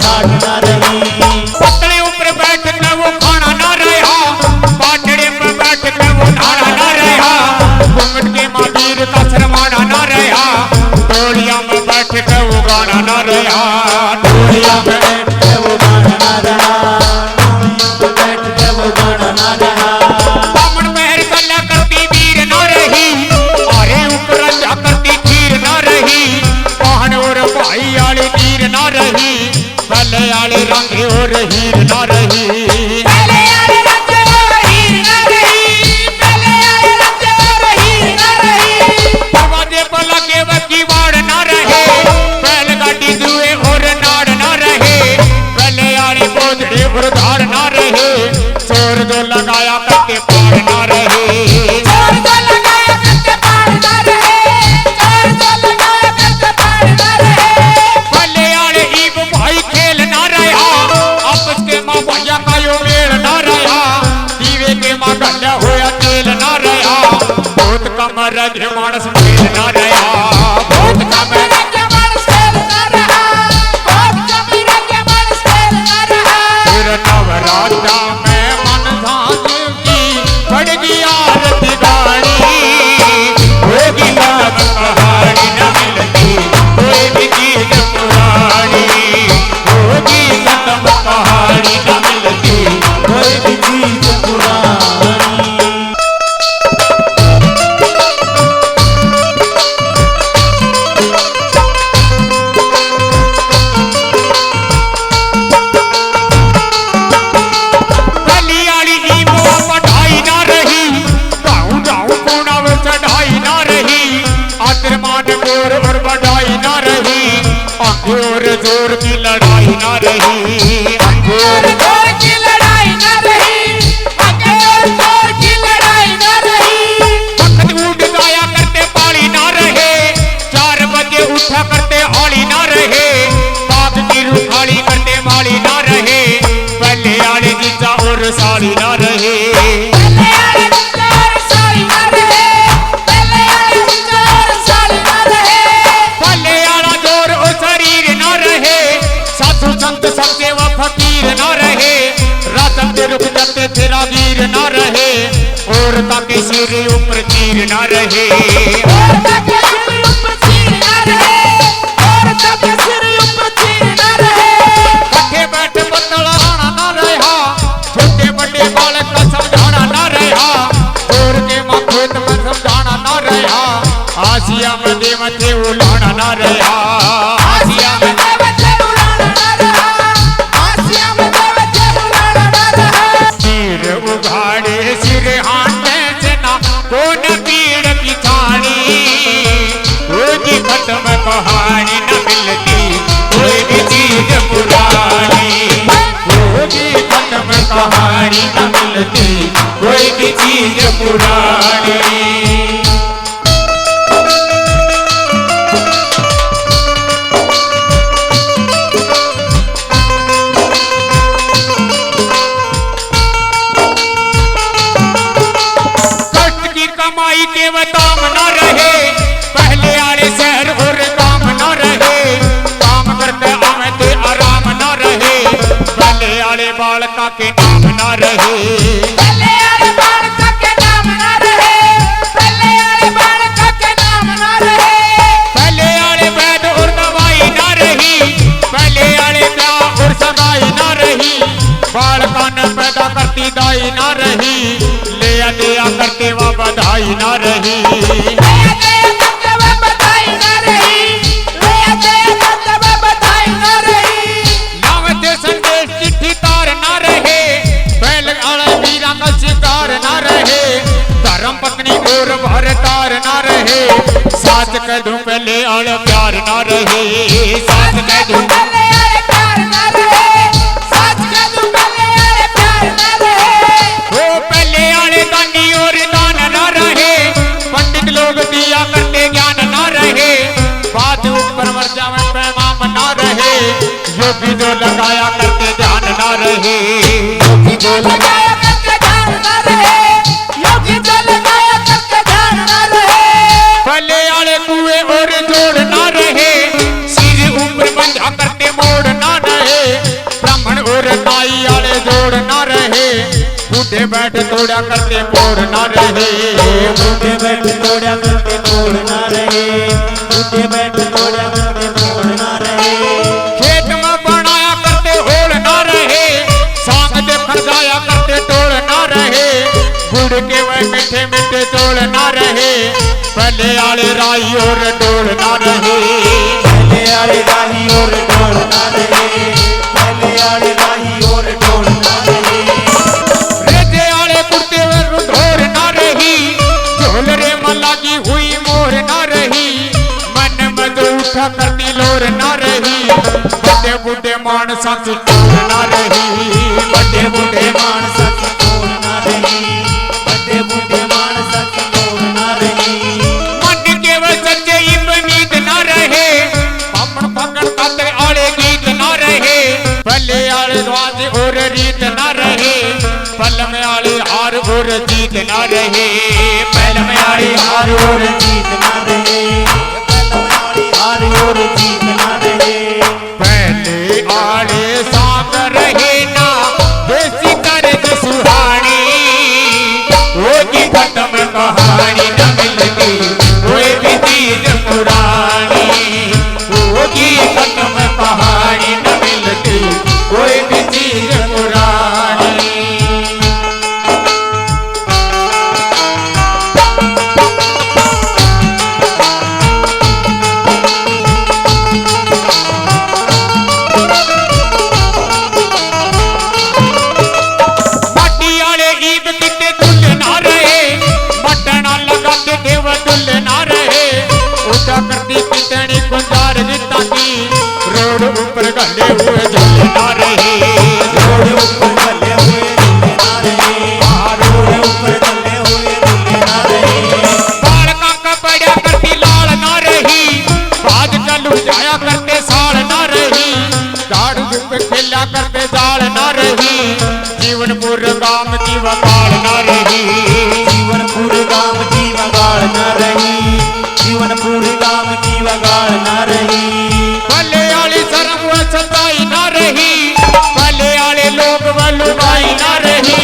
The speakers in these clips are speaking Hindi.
हाट ना रही। पतले ऊपर बैठ के वो खाना ना रहा, पाटड़े पे बैठ के वो धारा ना रहा, घूंघट के मादीर का शर्माना ना रहा, टोलिया में बैठ के वो गाना ना रहा, टोलिया में बैठ के वो गाना ना रहा, बैठ के वो गाना ना रहा। बामन महर कला करती वीर ना रही, अरे ऊपर रजा करती खीर ना रही, पहन और भाई आले तीर ना रही, पहले आले रंग और हीर ना रही, पहले आले रंग और हीर ना रही, पहले आले रंग और हीर ना रही, दरवाजे पर लगे वकी वाड़ ना रहे, बैलगाड़ी दुए और नाड़ ना रहे, पहले आले बोझड़े और धार ना रहे, चोर दो लगाया करके पार ना रहे, चोर दो लगाया करके पार ना रहे, चोर दो लगाया करके पार ना रहे, पहले आले ईब भाई खेल ना रहा, आपस के माँ भैया का यो मेल ना रहा, दीवे के माँ गंडा होया तेल ना रहा, बहुत कम रज मानस मेल ना रहा, बहुत कम रज मानस मेल ना रहा, बहुत कम रज मानस मेल ना रहा, फिर नवरात्रा में मन धाज की पड़गी आरती गाड़ी, होगी कदम कहानी न मिलती कोई भी चीज पुरानी, होगी कदम कहानी न मिलती कोई भी चीज पुरानी। कलियाड़ी की वो पढ़ाई ना रही, गाँव गाँव कोना में चढ़ाई ना रही, आदर मान गोर और बढ़ाई ना रही, आंखें और जोर की लड़ाई ना रही, आंखें और जोर की लड़ाई ना रही, आंखें और जोर की लड़ाई ना रही, वक्त उठ जाया करते पाली ना रहे, 4 बजे उठा करते हाली ना रहे, बाग की रुखाली करते माली ना रहे, पहले आले जीजा और साली ना रहे, पहले आले जीजा और साली ना रहे, पहले आले जीजा और साली ना रहे, पहले आला जोर और शरीर ना रहे, साधु संत सबसे व फकीर ना रहे, रातन के रुक जाते थे रागीर ना रहे, और ताके सिर ऊपर तीर ना रहे, और ताके सिर ऊपर तीर ना रहे, और ताके सिर ऊपर तीर ना रहे, बैठे बैठे बंदला आना ना रहा, छोटे बड़े बालक का समझाना ना रहा, और के माँ खेत में समझाना ना रहा, आसिया में देवते उलाना ना रहा, आसिया में देवते उलाना ना रहा, आसिया में देवते उलाना ना रहा, सिर उघाड़े सिर हाथे से ना कौन पीड़ की छानी, होगी खत्म कहानी न मिलती कोई भी चीज पुरानी, होगी खत्म कहानी न मिलती कोई भी चीज पुरानी। कष्ट की कमाई के दाम ना रहे, पहले आले शहर और काम ना रहे, काम करते आमते आराम ना रहे, पहले आले बालका के नाम ना रहे, पहले आले बालका के नाम ना रहे, पहले आले बालका के नाम ना रहे, पहले आले वैद और दवाई ना रही, पहले आले ब्याह और सगाई ना रही, बालका ने पैदा करती दाई ना रही, ले दिया करते वह बधाई ना रही, ले दिया करते वह बधाई ना रही, ले दिया करते वह बधाई ना रही, लावते संदेश चिट्ठी तार ना रहे, बैल आले वीरा का शिकार ना रहे, धर्म पत्नी और भर तार ना रहे, साथ कदू पहले आले प्यार ना रहे, साथ कदू पहले आले प्यार ना रहे, साथ कदू पहले आले प्यार ना रहे, वो पहले आले दानी और दान ना रहे, पंडित लोग दिया करते ज्ञान ना रहे, बात ऊपर वर्जा में पैमाम ना रहे, योगी जो लगाया करते ध्यान ना रहे, योगी जो लगाया करते ध्यान ना रहे, योगी जो लगाया करते ध्यान ना रहे, पहले आले कुएं और जोड़ ना रहे, सिर ऊपर उठे बैठ तोड़ा करते बोर ना रहे, उठे बैठ तोड़ा करते बोर ना रहे, उठे बैठ तोड़ा करते बोर ना रहे। खेत में बनाया करते होल ना रहे, सांग देखकर जाया करते टोल ना रहे, गुड़ के वह मीठे मीठे चोल ना रहे, पहले आले राई और डोल ना रहे, पहले आले राही और डोल ना रहे, पहले आले राही और डोल ना रहे। रेजे आले कुर्ते वे रुधोर ना रही, झोल रे मला की हुई मोर ना रही, मन में जो उठा करती लोर ना रही, बड़े बूढ़े मानसा की चोर ना रही, बड़े बूढ़े मानसा की चोर ना रही, बड़े बूढ़े मानसा की चोर ना रही। मन के वह सच्चे नींद ना रहे, पापड़ पकड़ काते आले गीत ना रहे, पल्ले आले द्वाज और रीत ना रहे, पल में आले हार और जीत ना रहे, पहल में आड़ी हार और जीत ना रहे, पहल में आड़ी हार और जीत ना रहे। पहले आले सांग रहे ना देसी कर्ज सुहानी, होगी खत्म कहानी न मिलती कोई भी चीज पुरानी, होगी खत्म कहानी न मिलती कोई भी चीज पुरानी। माटी आले ईद किते दुल ना रहे, मटना लगाते देव दुल ना रहे, उठा करती कितनी गुंजार गीता की, रोड ऊपर गले हुए झूल ना रहे, रोड ऊपर गले हुए झूले ना रहे, रोड ऊपर गले हुए झूले ना रहे। बाल काका पड़ा करती लाल ना रही, बाज कलू जाया करते साल ना रही, झाड़ू धूप खेला करते जाल ना रही, जीवनपुर गांव की वकाल ना रही, जीवनपुर गांव की वगाड़ ना रही, जीवनपुर गांव की वगाड़ ना रही। पल्ले आले शर्म व सताई ना रही, पल्ले आले लोग व लुगाई ना रही,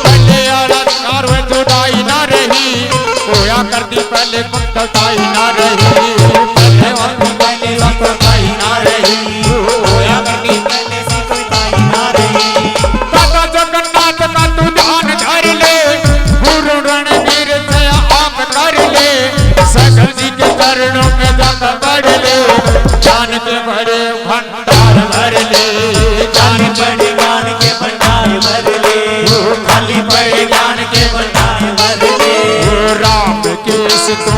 पल्ले आला कार व जुदाई ना रही, होया करती पहले कुत्ताई ना रही, पहले पहले सताई ना रही, होया करती पहले सताई ना रही। दादा जगन्नाथ का तू ध्यान धर ले, गुरु रणवीर से आप कर ले, सकल जी के चरणों में जाकर बढ़ ले, जान के बड़े भंडार भर ले, जान पड़े ज्ञान के भंडार भर ले, खाली पड़े ज्ञान के भंडार भर ले। राम के तू